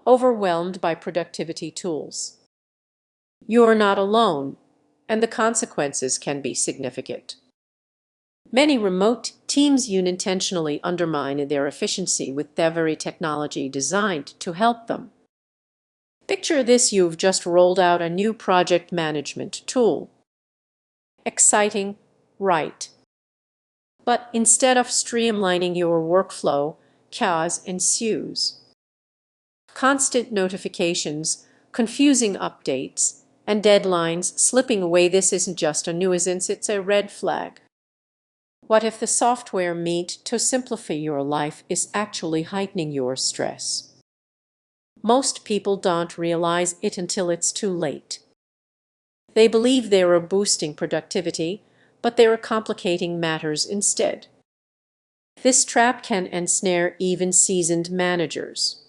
overwhelmed by productivity tools. You're not alone, and the consequences can be significant. Many remote teams unintentionally undermine their efficiency with the very technology designed to help them. Picture this: you've just rolled out a new project management tool. Exciting, right? But instead of streamlining your workflow, chaos ensues. Constant notifications, confusing updates, and deadlines slipping away. This isn't just a nuisance, it's a red flag. What if the software meant to simplify your life is actually heightening your stress? Most people don't realize it until it's too late. They believe they are boosting productivity, but they are complicating matters instead. This trap can ensnare even seasoned managers.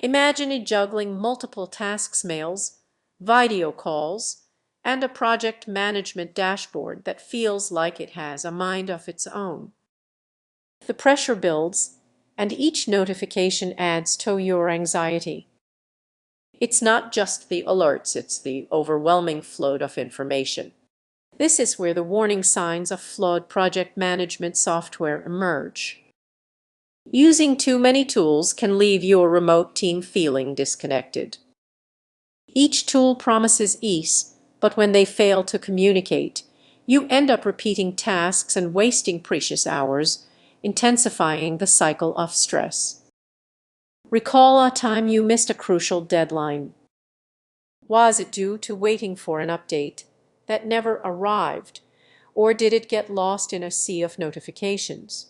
Imagine juggling multiple tasks, mails, video calls, and a project management dashboard that feels like it has a mind of its own. The pressure builds, and each notification adds to your anxiety. It's not just the alerts, it's the overwhelming flood of information. This is where the warning signs of flawed project management software emerge. Using too many tools can leave your remote team feeling disconnected. Each tool promises ease, but when they fail to communicate, you end up repeating tasks and wasting precious hours, intensifying the cycle of stress. Recall a time you missed a crucial deadline. Was it due to waiting for an update that never arrived, or did it get lost in a sea of notifications?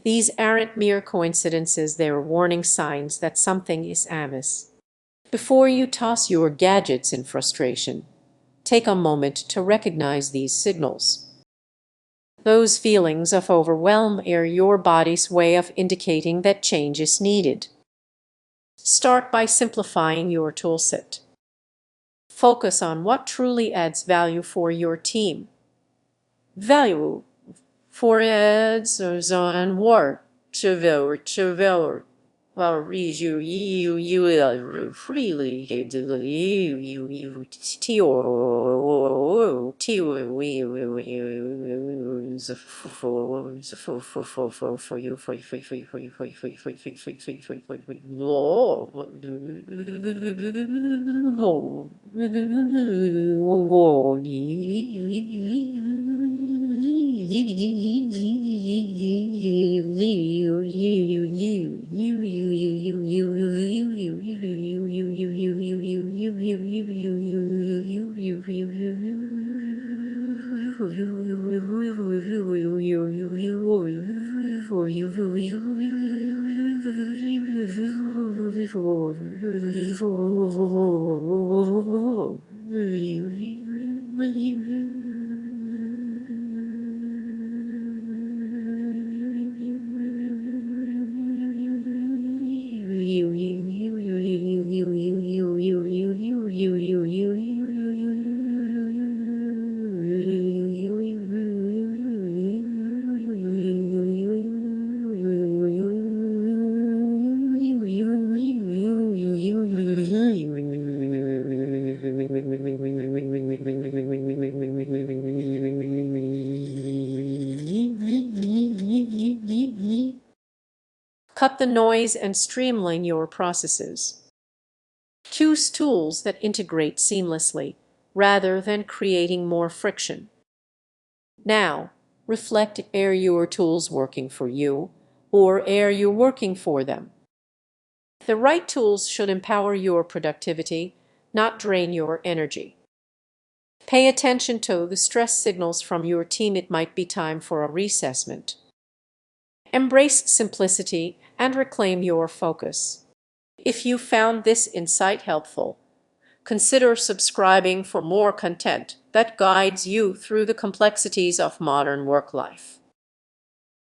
These aren't mere coincidences, they're warning signs that something is amiss. Before you toss your gadgets in frustration, take a moment to recognize these signals. Those feelings of overwhelm are your body's way of indicating that change is needed. Start by simplifying your toolset. Focus on what truly adds value for your team. Value for ads on work to you freely Cut the noise and streamline your processes. Choose tools that integrate seamlessly, rather than creating more friction. Now, reflect: are your tools working for you, or are you working for them? The right tools should empower your productivity, not drain your energy. Pay attention to the stress signals from your team. It might be time for a reassessment. Embrace simplicity and reclaim your focus. If you found this insight helpful, consider subscribing for more content that guides you through the complexities of modern work life.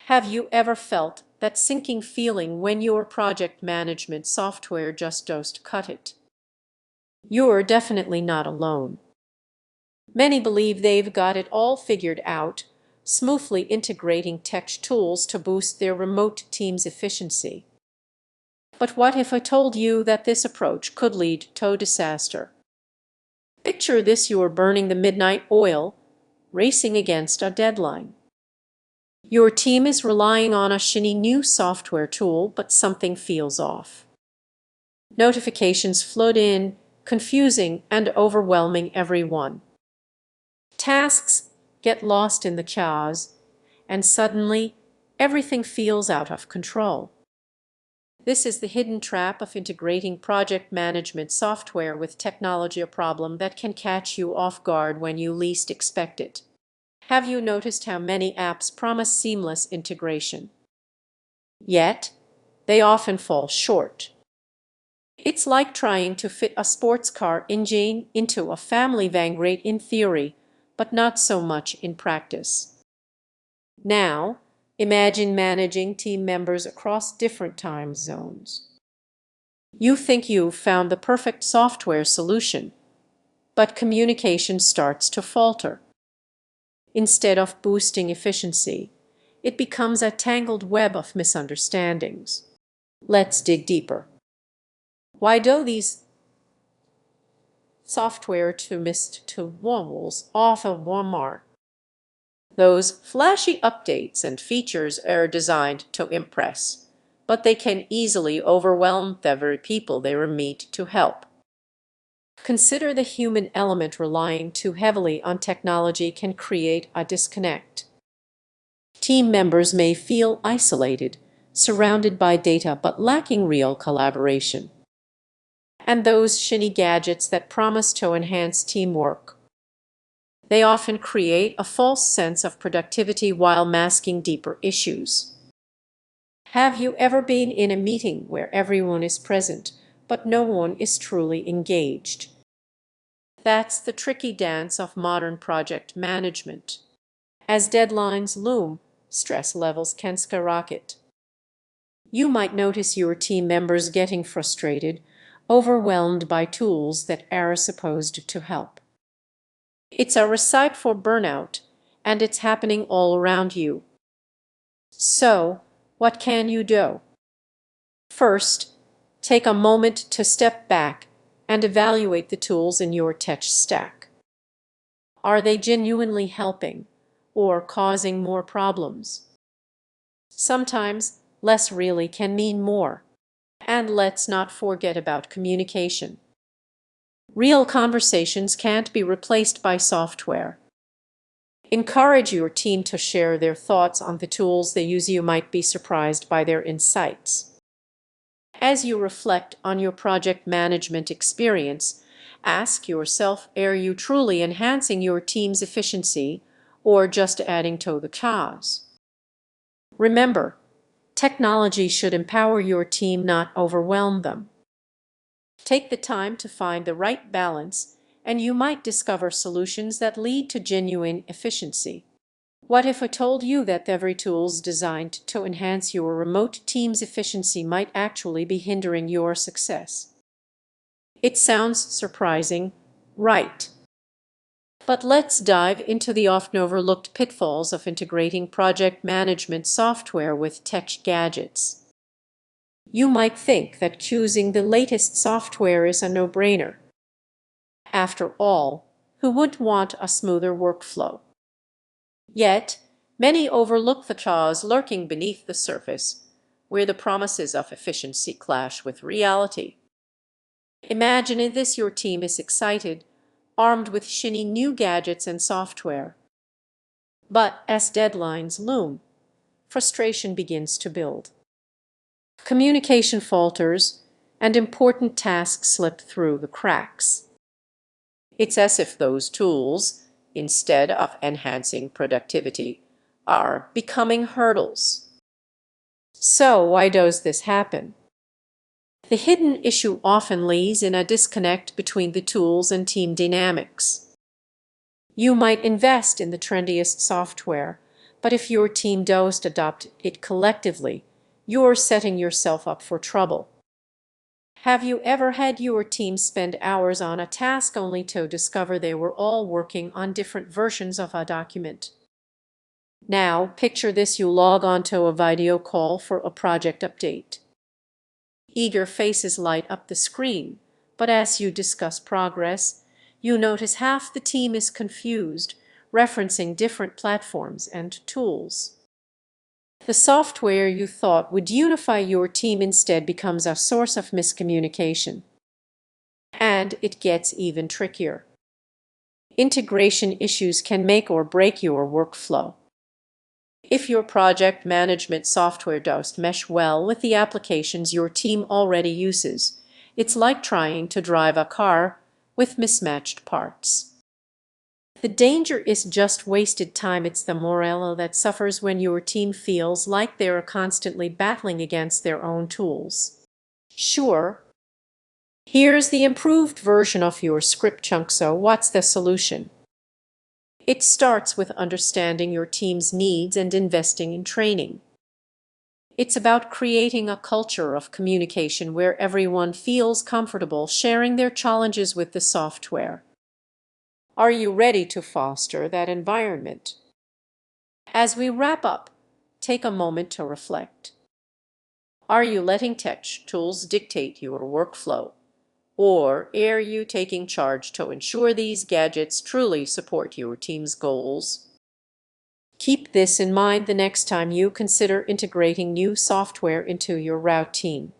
Have you ever felt that sinking feeling when your project management software just doesn't cut it? You're definitely not alone. Many believe they've got it all figured out, smoothly integrating tech tools to boost their remote team's efficiency. But what if I told you that this approach could lead to disaster? Picture this: you're burning the midnight oil, racing against a deadline. Your team is relying on a shiny new software tool, but something feels off. Notifications flood in, confusing and overwhelming everyone. Tasks get lost in the chaos, and suddenly everything feels out of control. This is the hidden trap of integrating project management software with technology, a problem that can catch you off guard when you least expect it. Have you noticed how many apps promise seamless integration? Yet, they often fall short. It's like trying to fit a sports car engine into a family van, great in theory, but not so much in practice. Now, imagine managing team members across different time zones. You think you've found the perfect software solution, but communication starts to falter. Instead of boosting efficiency, it becomes a tangled web of misunderstandings. Let's dig deeper. Why do these software to missed to walls off of Walmart? Those flashy updates and features are designed to impress, but they can easily overwhelm the very people they were meant to help. Consider the human element. Relying too heavily on technology can create a disconnect. Team members may feel isolated, surrounded by data but lacking real collaboration. And those shiny gadgets that promise to enhance teamwork, they often create a false sense of productivity while masking deeper issues. Have you ever been in a meeting where everyone is present, but no one is truly engaged? That's the tricky dance of modern project management. As deadlines loom, stress levels can skyrocket. You might notice your team members getting frustrated, overwhelmed by tools that are supposed to help. It's a recipe for burnout, and it's happening all around you. So, what can you do? First, take a moment to step back and evaluate the tools in your tech stack. Are they genuinely helping or causing more problems? Sometimes less really can mean more. And let's not forget about communication. Real conversations can't be replaced by software. Encourage your team to share their thoughts on the tools they use. You might be surprised by their insights. As you reflect on your project management experience, ask yourself, are you truly enhancing your team's efficiency or just adding to the chaos? Remember, technology should empower your team, not overwhelm them. Take the time to find the right balance, and you might discover solutions that lead to genuine efficiency. What if I told you that every tool designed to enhance your remote team's efficiency might actually be hindering your success? It sounds surprising, right? But let's dive into the often overlooked pitfalls of integrating project management software with tech gadgets. You might think that choosing the latest software is a no-brainer. After all, who would want a smoother workflow? Yet, many overlook the chaos lurking beneath the surface, where the promises of efficiency clash with reality. Imagine this: your team is excited, armed with shiny new gadgets and software. But as deadlines loom, frustration begins to build. Communication falters, and important tasks slip through the cracks. It's as if those tools, instead of enhancing productivity, are becoming hurdles. So why does this happen? The hidden issue often lies in a disconnect between the tools and team dynamics. You might invest in the trendiest software, but if your team doesn't adopt it collectively, you're setting yourself up for trouble. Have you ever had your team spend hours on a task only to discover they were all working on different versions of a document? Now, picture this: you log on to a video call for a project update. Eager faces light up the screen, but as you discuss progress, you notice half the team is confused, referencing different platforms and tools. The software you thought would unify your team instead becomes a source of miscommunication. And it gets even trickier. Integration issues can make or break your workflow. If your project management software doesn't mesh well with the applications your team already uses, it's like trying to drive a car with mismatched parts. The danger is just wasted time. It's the morale that suffers when your team feels like they're constantly battling against their own tools. Sure, here's the improved version of your script chunk. So what's the solution? It starts with understanding your team's needs and investing in training. It's about creating a culture of communication where everyone feels comfortable sharing their challenges with the software. Are you ready to foster that environment? As we wrap up, take a moment to reflect. Are you letting tech tools dictate your workflow? Or are you taking charge to ensure these gadgets truly support your team's goals? Keep this in mind the next time you consider integrating new software into your routine.